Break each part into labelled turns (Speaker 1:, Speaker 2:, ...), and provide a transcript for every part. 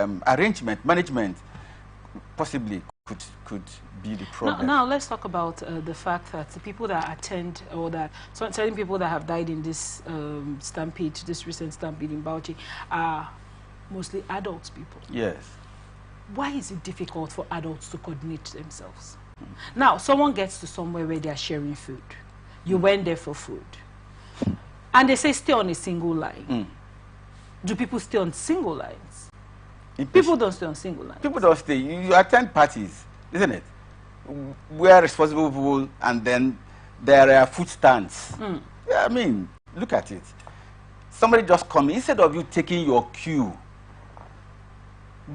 Speaker 1: arrangement, management, possibly could be the problem.
Speaker 2: Now let's talk about the fact that the people that attend, or that certain people that have died in this stampede, this recent stampede in Bauchi, are mostly adult people.
Speaker 1: Yes.
Speaker 2: Why is it difficult for adults to coordinate themselves? Now, someone gets to somewhere where they are sharing food. You went there for food. And they say stay on a single line. Do people stay on single lines? People don't stay on single lines.
Speaker 1: People don't stay. You attend parties, isn't it? We are responsible people, and then there are food stands. Yeah, I mean, look at it. Somebody just come, instead of you taking your cue,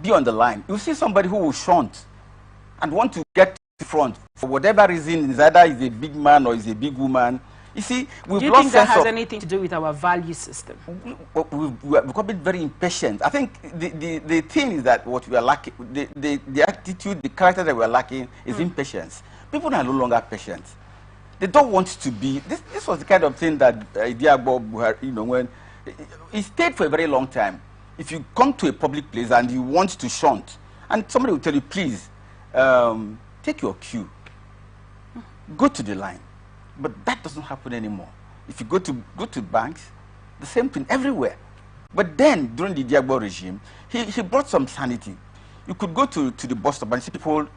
Speaker 1: be on the line. You see somebody who will shunt and want to get to the front for whatever reason, is either he's a big man or he's a big woman. You see,
Speaker 2: do you think that has anything to do with our value system?
Speaker 1: We've become very impatient. I think the thing is that what we are lacking, the attitude, the character that we are lacking is impatience. People are no longer patient. They don't want to be. This was the kind of thing that Diagbo, you know, when he stayed for a very long time. If you come to a public place and you want to shunt, and somebody will tell you, please, take your cue, go to the line. But that doesn't happen anymore. If you go to banks, the same thing everywhere. But then, during the Diagbo regime, he brought some sanity. You could go to the bus stop and see people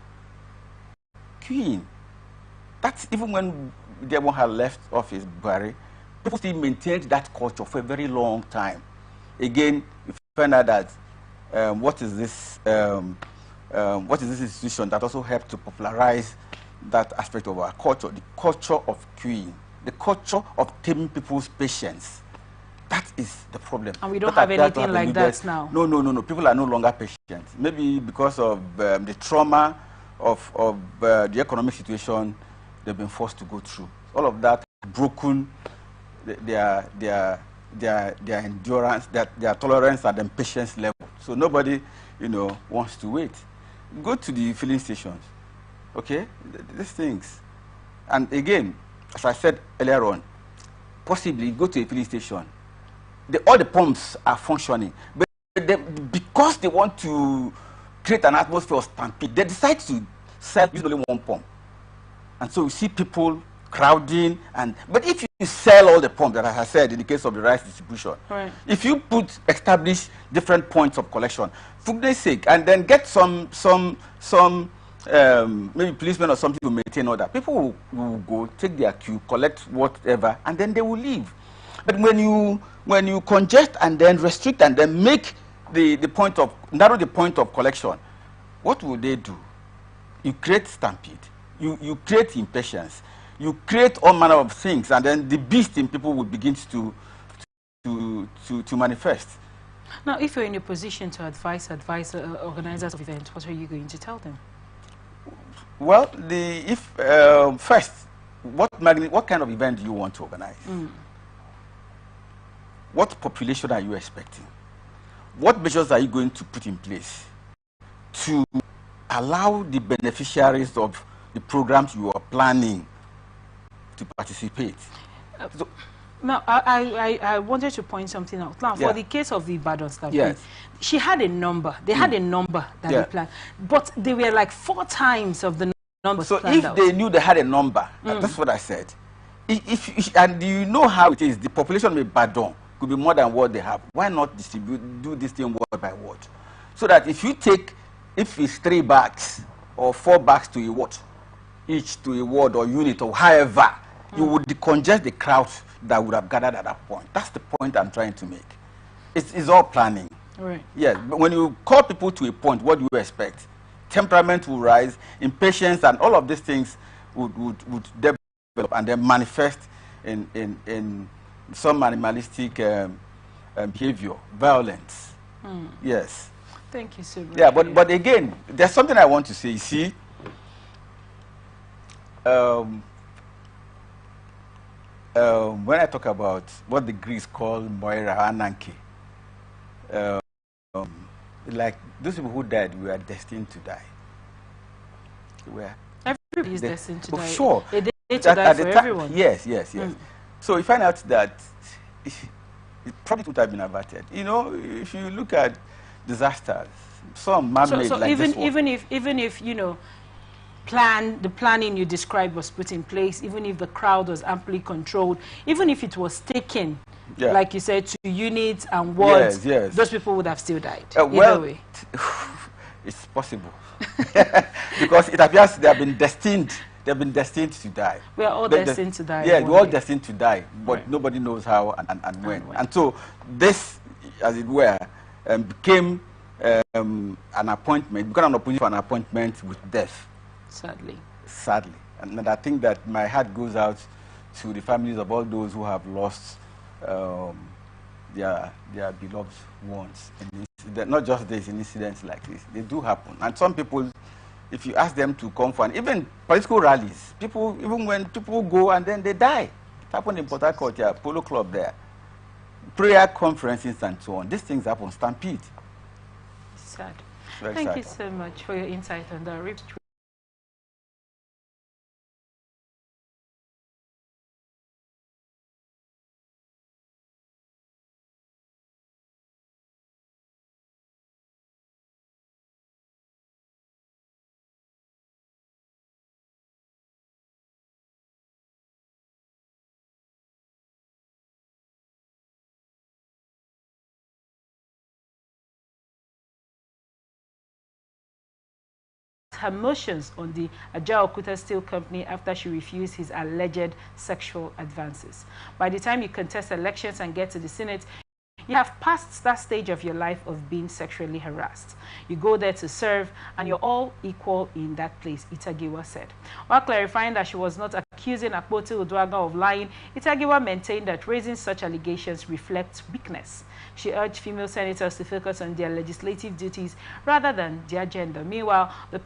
Speaker 1: queuing. That's even when Diagbo had left office, Buhari, people still maintained that culture for a very long time. Again, you find out that what is this institution that also helped to popularize that aspect of our culture, the culture of queuing, the culture of taming people's patience. That is the problem.
Speaker 2: And we don't have anything like that now.
Speaker 1: No. People are no longer patient. Maybe because of the trauma of the economic situation they've been forced to go through. All of that broken their endurance, their tolerance and their patience level. So nobody, you know, wants to wait. Go to the filling stations. Okay, these things. And again, as I said earlier on, possibly go to a filling station. All the pumps are functioning, but because they want to create an atmosphere of stampede, they decide to sell only one pump. And so you see people crowding. But if you sell all the pumps, that as I said in the case of the rice distribution,
Speaker 2: right,
Speaker 1: if you establish different points of collection, for goodness sake, and then get some maybe policemen or something to maintain order, people will go, take their queue, collect whatever, and then they will leave. But when you congest and then restrict and then make narrow the point of collection, what will they do? You create stampede, you create impatience, you create all manner of things, and then the beast in people will begin to manifest.
Speaker 2: Now, if you're in a position to advise organizers of events, what are you going to tell them?
Speaker 1: Well, first, what kind of event do you want to organize? What population are you expecting? What measures are you going to put in place to allow the beneficiaries of the programs you are planning to participate?
Speaker 2: Now, I wanted to point something out. Now, for the case of the Ibadan stampede, she had a number. They had a number that they planned, but they were like 4 times of the number.
Speaker 1: So if they knew they had a number, that's what I said. And you know how it is, the population of Ibadan could be more than what they have. Why not do this thing word by word? So that if it's 3 bags or 4 bags to a ward, each to a ward or unit or however, you would decongest the crowd that would have gathered at that point. That's the point I'm trying to make. It's all planning.
Speaker 2: Right.
Speaker 1: Yes, but when you call people to a point, what do you expect? Temperament will rise, impatience, and all of these things would develop and then manifest in some animalistic behavior, violence. Yes.
Speaker 2: Thank you so much.
Speaker 1: Yeah, but again, there's something I want to say. You see, when I talk about what the Greeks call Moira Ananke, like those people who died, we are destined to die.
Speaker 2: Everybody is destined to die.
Speaker 1: Sure.
Speaker 2: A day to die for everyone.
Speaker 1: Yes. So you find out that it probably would have been averted. You know, if you look at disasters, some man-made
Speaker 2: so
Speaker 1: like
Speaker 2: even
Speaker 1: this one.
Speaker 2: even if you know, the planning you described was put in place, even if the crowd was amply controlled, even if it was taken, like you said, to units and wards, those people would have still died.
Speaker 1: Well,
Speaker 2: way.
Speaker 1: it's possible because it appears they have been destined. They've been destined to die.
Speaker 2: We are all destined to die.
Speaker 1: Yeah, we're all destined to die, but nobody knows how and when. And so this, as it were, became an appointment, became an opportunity for an appointment with death.
Speaker 2: Sadly.
Speaker 1: Sadly. And I think that my heart goes out to the families of all those who have lost their beloved ones. Not just this, in incidents like this. They do happen. And some people, if you ask them to come for, and even political rallies, even when people go and then they die. It happened in Port Harcourt, Polo Club there. Prayer conferences and so on. These things happen, stampede.
Speaker 2: Sad. Thank you so much for your insight on that. Her motions on the Ajaokuta Steel Company after she refused his alleged sexual advances. By the time you contest elections and get to the Senate, you have passed that stage of your life of being sexually harassed. You go there to serve, and you're all equal in that place, Itagiwa said. While clarifying that she was not accusing Akpoti Uduaghan of lying, Itagiwa maintained that raising such allegations reflects weakness. She urged female senators to focus on their legislative duties rather than their gender. Meanwhile, the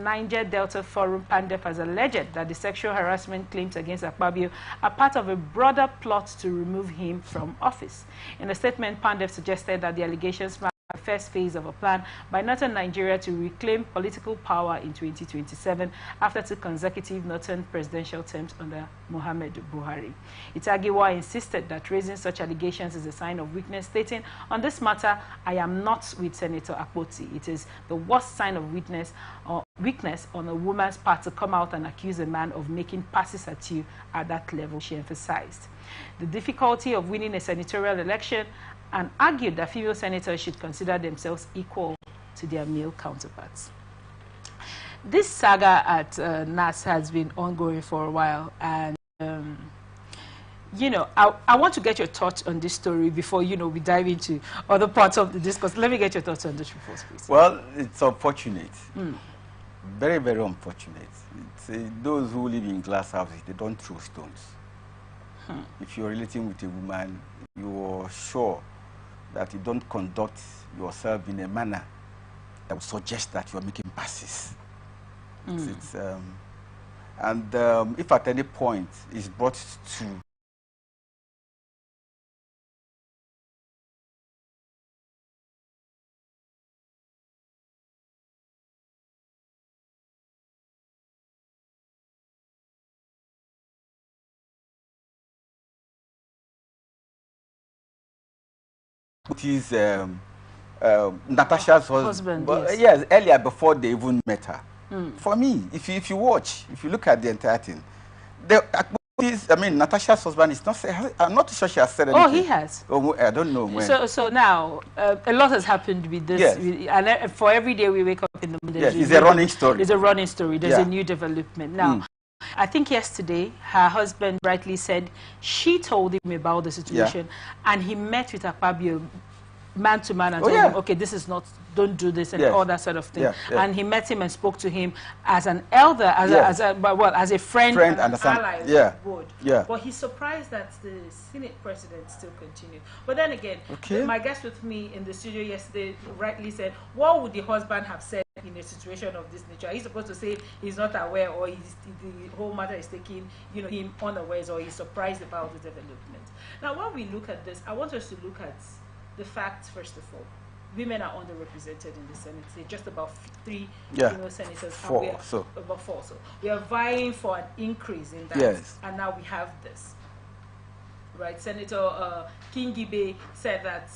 Speaker 2: Niger Delta Forum, PANDEF, has alleged that the sexual harassment claims against Akpabio are part of a broader plot to remove him from office. In a statement, PANDEF suggested that the allegations mark the first phase of a plan by Northern Nigeria to reclaim political power in 2027 after 2 consecutive Northern presidential terms under Muhammad Buhari. Itagiwa insisted that raising such allegations is a sign of weakness, stating, "On this matter, I am not with Senator Akpoti. It is the worst sign of weakness on a woman's part to come out and accuse a man of making passes at you at that level," she emphasized. The difficulty of winning a senatorial election, and argued that female senators should consider themselves equal to their male counterparts. This saga at NAS has been ongoing for a while, and you know, I want to get your thoughts on this story before, you know, we dive into other parts of the discourse. Let me get your thoughts on this report, please.
Speaker 1: Well, it's unfortunate. Very, very unfortunate. Those who live in glass houses, they don't throw stones. If you're relating with a woman, you're sure that you don't conduct yourself in a manner that would suggest that you're making passes. If at any point it's brought to his Natasha's husband, yes, earlier before they even met her. For me, if you watch, if you look at the entire thing, Natasha's husband is not. I'm not sure she has said anything.
Speaker 2: Oh, he has.
Speaker 1: Oh, I don't know when.
Speaker 2: So now a lot has happened with this.
Speaker 1: Yes.
Speaker 2: And for every day we wake up in the morning,
Speaker 1: it's a running story.
Speaker 2: It's a running story. There's a new development now. I think yesterday her husband rightly said she told him about the situation, and he met with Akpabio man to man and told him, okay, this is not, don't do this, and all that sort of thing. And he met him and spoke to him as an elder, as a friend and an ally would. But he's surprised that the Senate president still continued. But then again, my guest with me in the studio yesterday rightly said, what would the husband have said in a situation of this nature? He's supposed to say he's not aware, or the whole matter is taking him unawares, or he's surprised about the development. Now, when we look at this, I want us to look at the facts first of all. Women are underrepresented in the Senate. They're just about 3 female senators.
Speaker 1: About
Speaker 2: 4. So we are vying for an increase in that. And now we have this. Right? Senator Kingibe said that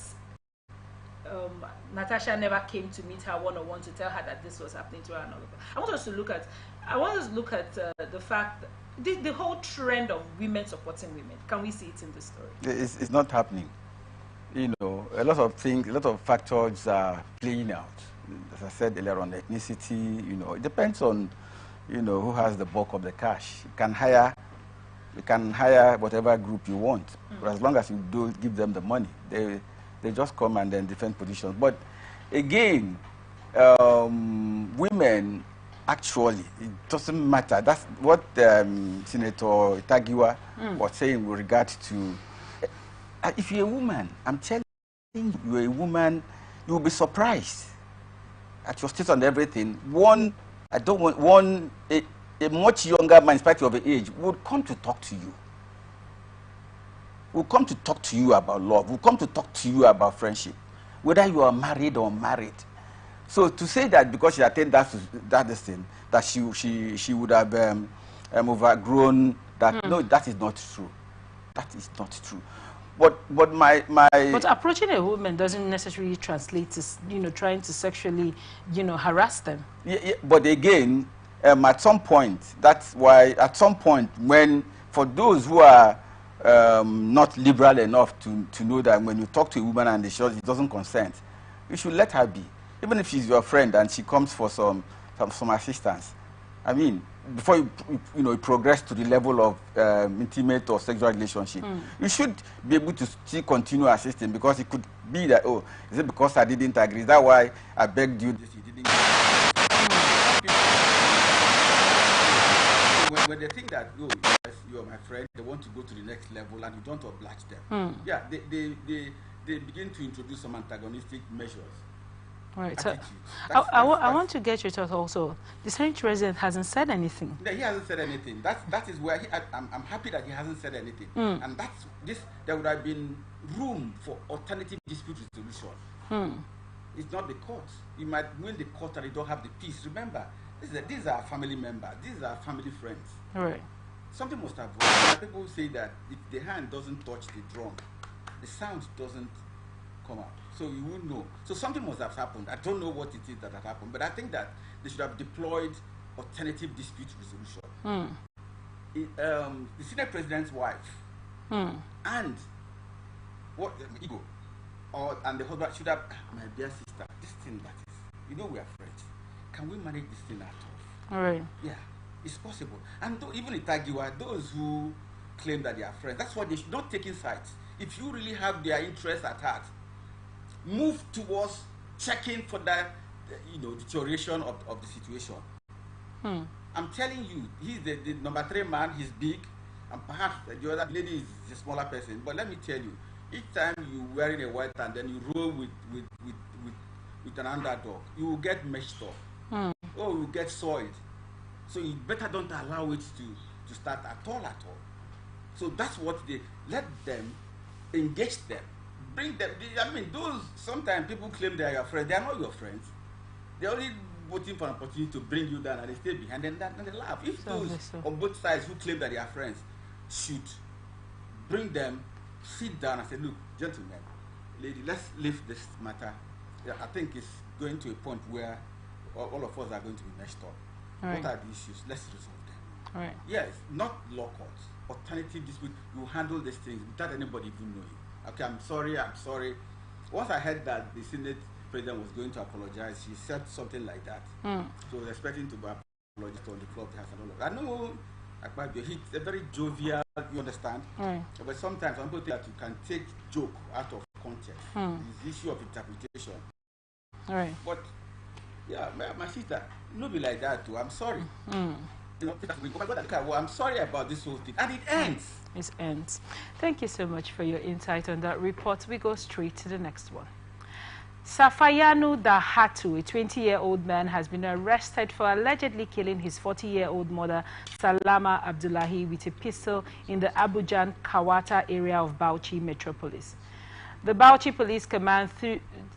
Speaker 2: Natasha never came to meet her one-on-one to tell her that this was happening to her and all of that. I want us to look at the fact that the whole trend of women supporting women. Can we see it in this story?
Speaker 1: It's not happening. You know, a lot of things, a lot of factors are playing out. As I said earlier on, ethnicity, you know, it depends on, you know, who has the bulk of the cash. You can hire whatever group you want, but as long as you do give them the money, they just come and then defend positions. But again, women, actually, it doesn't matter. That's what Senator Itagiwa was saying with regard to, if you're a woman, I'm telling you, you're a woman, you'll be surprised at your status and everything. A much younger man, in spite of the age, would come to talk to you. Will come to talk to you about love. Will come to talk to you about friendship, whether you are married or unmarried. So to say that because she attained that thing, that she would have overgrown that, no, that is not true. That is not true. But
Speaker 2: approaching a woman doesn't necessarily translate to, you know, trying to sexually, you know, harass them.
Speaker 1: Yeah, but again, at some point, that's why at some point, when for those who are not liberal enough to know that when you talk to a woman and she doesn't consent, you should let her be, even if she's your friend and she comes for some assistance. I mean, before you progress to the level of intimate or sexual relationship, you should be able to still continue assisting, because it could be that, oh, is it because I didn't agree? Is that why I begged you this? You didn't. When they think that, oh, yes, you're my friend, they want to go to the next level and you don't oblige them. Yeah, they begin to introduce some antagonistic measures.
Speaker 2: Right. So I want to get your thought also. The Senate president hasn't said anything.
Speaker 1: No, he hasn't said anything. That is where I'm happy that he hasn't said anything. And there would have been room for alternative dispute resolution. It's not the courts. You might win the court and you don't have the peace. Remember, these are family members. These are family friends.
Speaker 2: Right.
Speaker 1: Something must have worked. People say that if the hand doesn't touch the drum, the sound doesn't come out. So you won't know. So something must have happened. I don't know what it is that happened, but I think that they should have deployed alternative dispute resolution. The Senate president's wife and and the husband should have, my dear sister, this thing that is, you know, we are friends. Can we manage this thing at all?
Speaker 2: All right.
Speaker 1: Yeah, it's possible. And even Itagiwa, those who claim that they are friends, that's why they should not take sides. If you really have their interests at heart, move towards checking for that, deterioration of the situation. I'm telling you, he's the number 3 man. He's big, and perhaps the other lady is a smaller person. But let me tell you, each time you wearing a white and then you roll with an underdog, you will get messed up. Or you will get soiled. So you better don't allow it to start at all. So that's what they let them engage them. Bring them. Those sometimes people claim they are your friends. They are not your friends. They're only waiting for an opportunity to bring you down, and they stay behind and they laugh. If those on both sides who claim that they are friends should bring them, sit down and say, look, gentlemen, lady, let's leave this matter. Yeah, I think it's going to a point where all of us are going to be messed up. Right. What are the issues? Let's resolve them.
Speaker 2: Right.
Speaker 1: Yes, not law courts. Alternative dispute. You handle these things without anybody even knowing. Okay, I'm sorry. Once I heard that the Senate president was going to apologize, she said something like that. So I was expecting to be apologized on the floor of the house and all of that. I know he's a very jovial, you understand? But sometimes some people think that you can take joke out of context. It's issue of interpretation.
Speaker 2: All right.
Speaker 1: But yeah, my sister, no be like that too. I'm sorry. I'm sorry about this whole thing. And it ends.
Speaker 2: It ends. Thank you so much for your insight on that report. We go straight to the next one. Safayanu Dahatu, a 20-year-old man, has been arrested for allegedly killing his 40-year-old mother, Salama Abdullahi, with a pistol in the Abujan Kawata area of Bauchi metropolis. The Bauchi Police Command,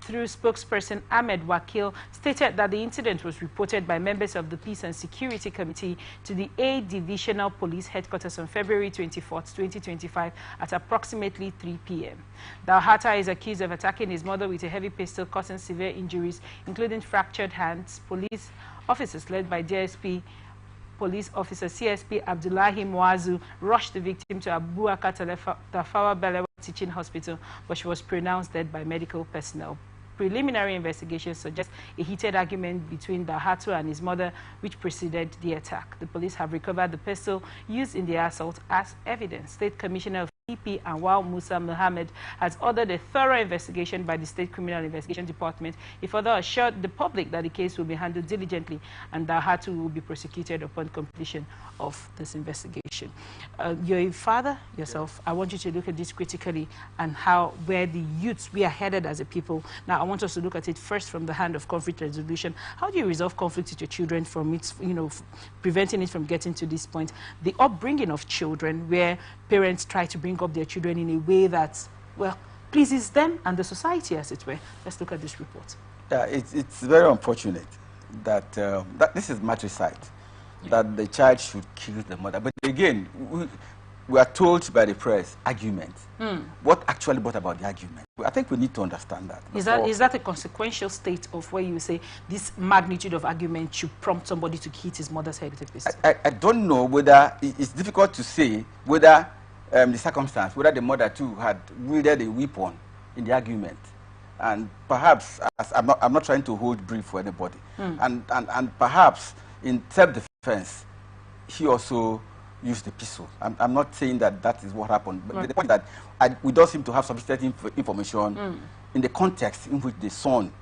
Speaker 2: through spokesperson Ahmed Wakil, stated that the incident was reported by members of the Peace and Security Committee to the A Divisional Police Headquarters on February 24, 2025 at approximately 3 p.m. Dalhata is accused of attacking his mother with a heavy pistol, causing severe injuries, including fractured hands. Police officers led by DSP Police Officer CSP Abdullahi Muazu rushed the victim to Abu Bakar Tafawa Balewa Teaching Hospital, but she was pronounced dead by medical personnel. Preliminary investigations suggest a heated argument between Dahatu and his mother, which preceded the attack. The police have recovered the pistol used in the assault as evidence. State Commissioner of EP Anwar Musa Mohammed has ordered a thorough investigation by the State Criminal Investigation Department. He further assured the public that the case will be handled diligently and Dahatu will be prosecuted upon completion of this investigation. You're a father yourself. I want you to look at this critically and where the youths, we are headed as a people. Now, I want us to look at it first from the hand of conflict resolution. How do you resolve conflict with your children from it, preventing it from getting to this point? The upbringing of children, where parents try to bring up their children in a way that, well, pleases them and the society, as it were. Let's look at this report. Yeah,
Speaker 1: it's very unfortunate that, that this is matricide, that the child should kill the mother. But again, we are told by the press, argument. What actually brought about the argument? I think we need to understand that.
Speaker 2: Is that a consequential state of where you say this magnitude of argument should prompt somebody to hit his mother's head with a pistol?
Speaker 1: I don't know whether, it's difficult to say whether the circumstance, whether the mother too had wielded a weapon in the argument. And perhaps, I'm not trying to hold brief for anybody, and perhaps in self-defense, he also used the pistol. I'm not saying that that is what happened, but the point that we don't seem to have sufficient information in the context in which the son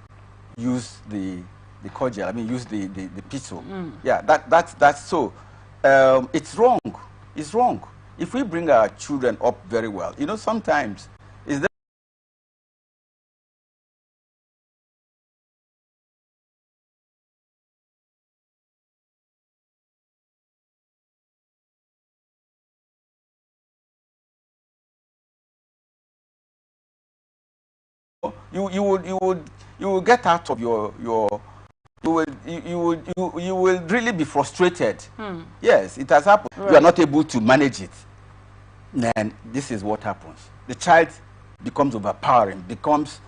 Speaker 1: used the cordial, used the pistol. Yeah, that's so. It's wrong. It's wrong. If we bring our children up very well, sometimes is there you will get out of you will really be frustrated. Yes, it has happened. Right. You are not able to manage it. Then this is what happens. The child becomes overpowering, becomes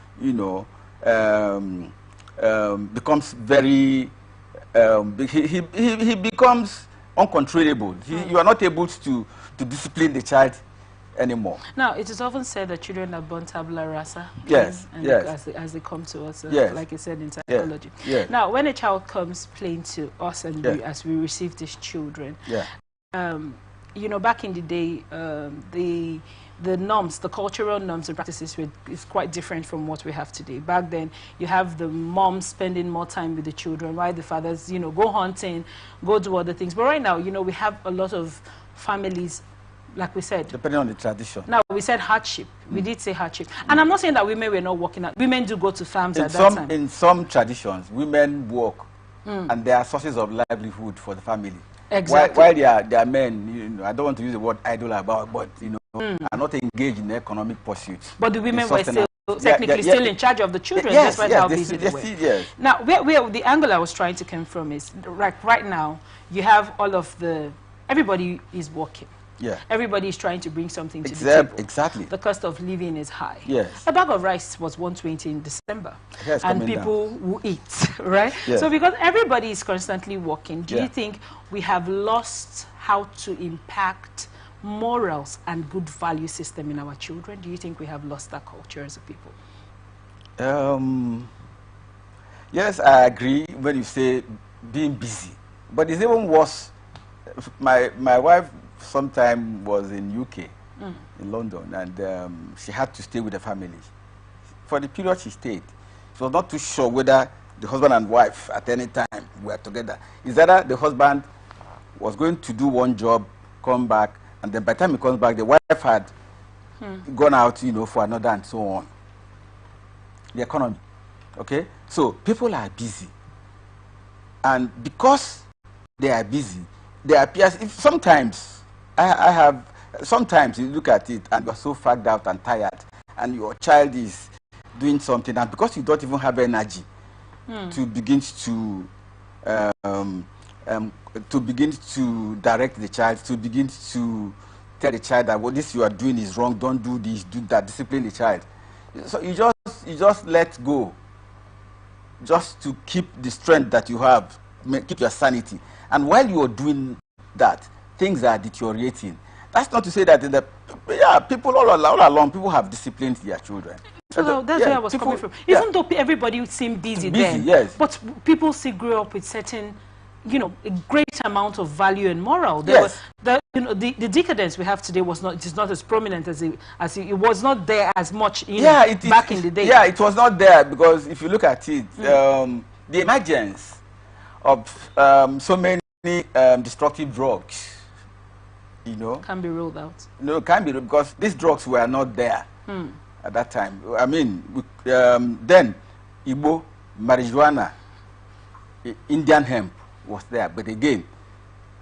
Speaker 1: becomes very he becomes uncontrollable. You are not able to discipline the child anymore.
Speaker 2: Now, it is often said that children are born tabula rasa.
Speaker 1: Yes,
Speaker 2: as they come to us, like you said in psychology.
Speaker 1: Yes.
Speaker 2: Now, when a child comes playing to us and as we receive these children, back in the day, the norms, the cultural norms and practices is quite different from what we have today. Back then, you have the moms spending more time with the children, while the fathers, go hunting, go do other things. But right now, we have a lot of families, like we said,
Speaker 1: depending on the tradition.
Speaker 2: Now, we said hardship. We did say hardship. And I'm not saying that women were not working out. Women do go to farms at that time.
Speaker 1: In some traditions, women work, and they are sources of livelihood for the family.
Speaker 2: Exactly.
Speaker 1: While their men, I don't want to use the word idle about, but, are not engaged in economic pursuits.
Speaker 2: But the women were still technically still in charge of the children. That's how busy they were.
Speaker 1: Yes.
Speaker 2: Now, where the angle I was trying to come from is, right now, you have all of everybody is working.
Speaker 1: Yeah.
Speaker 2: Everybody is trying to bring something to the table.
Speaker 1: Exactly.
Speaker 2: The cost of living is high.
Speaker 1: Yes.
Speaker 2: A bag of rice was 120 in December.
Speaker 1: Yes,
Speaker 2: and people will eat, right?
Speaker 1: Yeah.
Speaker 2: So because everybody is constantly working, do you think we have lost how to impact morals and good value system in our children? Do you think we have lost that culture as a people?
Speaker 1: Yes, I agree when you say being busy. But it's even worse. My wife sometime was in UK, in London, and she had to stay with the family. For the period she stayed, she was not too sure whether the husband and wife at any time were together. Is that the husband was going to do one job, come back, and then by the time he comes back, the wife had gone out, for another and so on. The economy, okay? So people are busy. And because they are busy, they appear, sometimes sometimes you look at it and you're so fagged out and tired, and your child is doing something, and because you don't even have energy to begin to direct the child, to begin to tell the child that what this you are doing is wrong, don't do this, do that, discipline the child. So you just let go, just to keep the strength that you have, keep your sanity. And while you are doing that, things are deteriorating. That's not to say that people all along, people have disciplined their children.
Speaker 2: So that's where I was coming from. Even though everybody seemed busy then,
Speaker 1: yes.
Speaker 2: But people still grew up with certain, a great amount of value and moral.
Speaker 1: Yes.
Speaker 2: The decadence we have today it is not as prominent as it was not there as much back in the day.
Speaker 1: Yeah, it was not there because if you look at it, the emergence of so many destructive drugs,
Speaker 2: can be ruled out.
Speaker 1: No, can be, because these drugs were not there at that time. I mean, then Igbo, marijuana, Indian hemp was there, but again,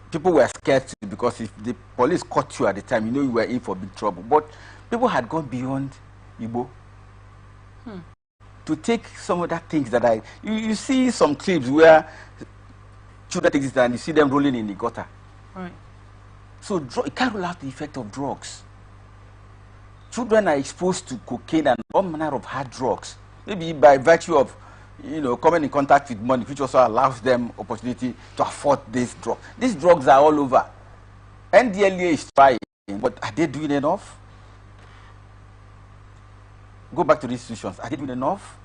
Speaker 1: people were scared too, because if the police caught you at the time, you were in for big trouble. But people had gone beyond Igbo to take some of that things that you see some clips where children take this and you see them rolling in the gutter.
Speaker 2: Right.
Speaker 1: So it can't rule out the effect of drugs. Children are exposed to cocaine and all manner of hard drugs, maybe by virtue of coming in contact with money, which also allows them opportunity to afford this drug. These drugs are all over. NDLEA is trying, but are they doing enough? Go back to the institutions. Are they doing enough?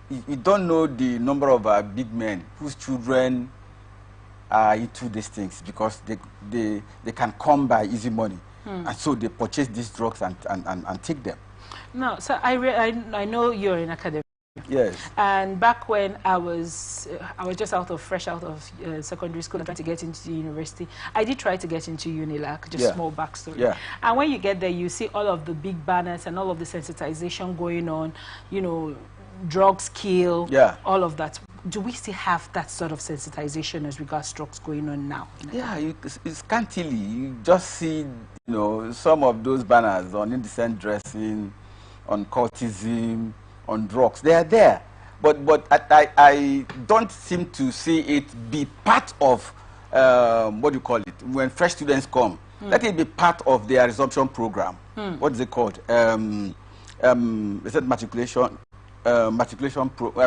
Speaker 1: You don't know the number of big men whose children are into these things because they can come by easy money, and so they purchase these drugs and take them.
Speaker 2: No, so I know you're in academia.
Speaker 1: Yes.
Speaker 2: And back when I was just fresh out of secondary school and trying to get into the university, I did try to get into UNILAC, just small backstory.
Speaker 1: Yeah.
Speaker 2: And when you get there, you see all of the big banners and all of the sensitization going on, drugs kill, all of that. Do we still have that sort of sensitization as regards drugs going on now?
Speaker 1: Yeah, it's scantily. You just see, some of those banners on indecent dressing, on cultism, on drugs. They are there, but I don't seem to see it be part of what do you call it when fresh students come. Let it be part of their resumption program. What is it called? Is it matriculation? I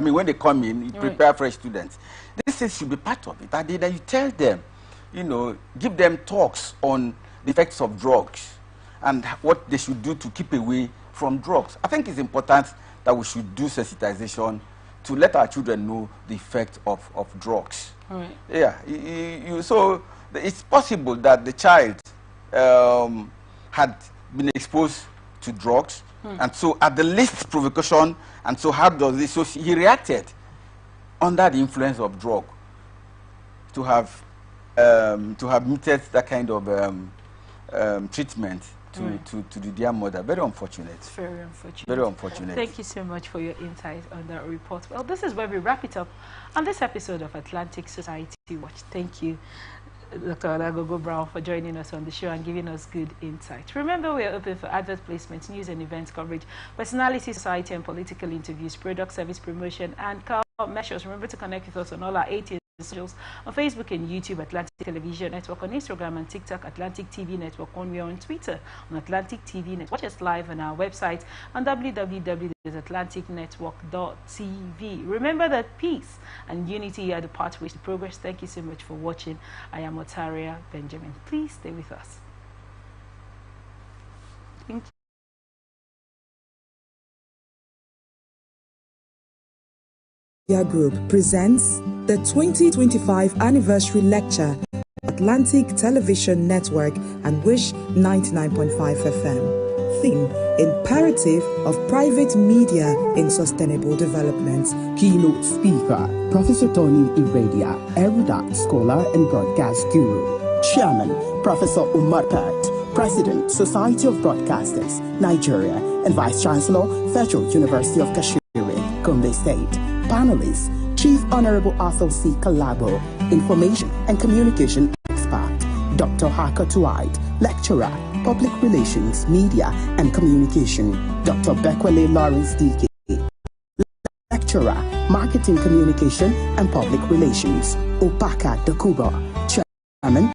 Speaker 1: mean, when they come in, you prepare fresh students. This should be part of it. And then you tell them, give them talks on the effects of drugs and what they should do to keep away from drugs. I think it's important that we should do sensitization to let our children know the effect of drugs.
Speaker 2: Right.
Speaker 1: Yeah. So it's possible that the child had been exposed to drugs, and so at the least provocation, and so how does this? So he reacted under the influence of drug to have meted that kind of treatment to the dear mother. Very unfortunate.
Speaker 2: It's very unfortunate.
Speaker 1: Very unfortunate.
Speaker 2: Thank you so much for your insight on that report. Well, this is where we wrap it up on this episode of Atlantic Society Watch. Thank you, Dr. Olagogo Brown, for joining us on the show and giving us good insight. Remember, we are open for advert placements, news and events coverage, personality, society and political interviews, product service promotion, and measures. Remember to connect with us on all our 18 socials, on Facebook and YouTube, Atlantic Television Network, on Instagram and TikTok, Atlantic TV Network, we are on Twitter, on Atlantic TV Network. Watch us live on our website on www.atlanticnetwork.tv. Remember that peace and unity are the pathways to progress. Thank you so much for watching. I am Otaria Benjamin. Please stay with us. Thank you.
Speaker 3: Group presents the 2025 anniversary lecture, Atlantic Television Network and Wish 99.5 FM. Theme: Imperative of Private Media in Sustainable Development.
Speaker 4: Keynote speaker, Professor Tony Iradia, erudite scholar and broadcast guru. Chairman, Professor Umar Pat, President, Society of Broadcasters, Nigeria, and Vice Chancellor, Federal University of Kashiri, Gombe State. Panelists: Chief Honorable Arthur C. Kalabo, Information and Communication Expert, Dr. Harker Dwight, Lecturer, Public Relations, Media and Communication, Dr. Bekwele Lawrence DK. Lecturer, Marketing Communication and Public Relations, Opaka Dakuba. Chairman,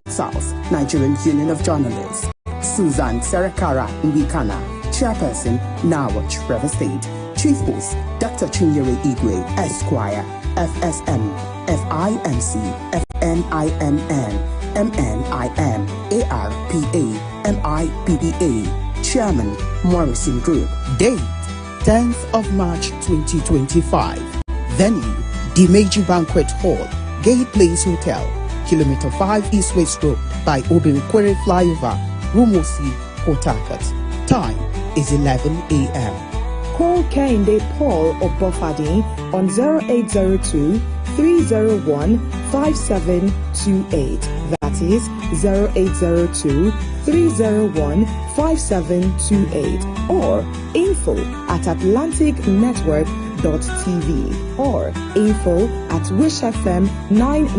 Speaker 4: South Nigerian Union of Journalists, Susan Serekara Nwikana. Chairperson, Nawach, River State. Chief Post, Dr. Chinyere Igwe, Esquire, FSM, FINC, FNIMN, MNIM, ARPA, MIPBA. Chairman, Morrison Group. Date, 10th of March 2025. Venue, the Meiji Banquet Hall, Gay Place Hotel, Kilometer 5 East West Road by Obirikwere Flyover, Rumosi, Port Harcourt. Time is 11 a.m.
Speaker 3: Call Kehinde Paul Obofadi on 0802 301 5728. That is 0802 301 5728 or info@atlanticnetwork.tv or info@wishfm99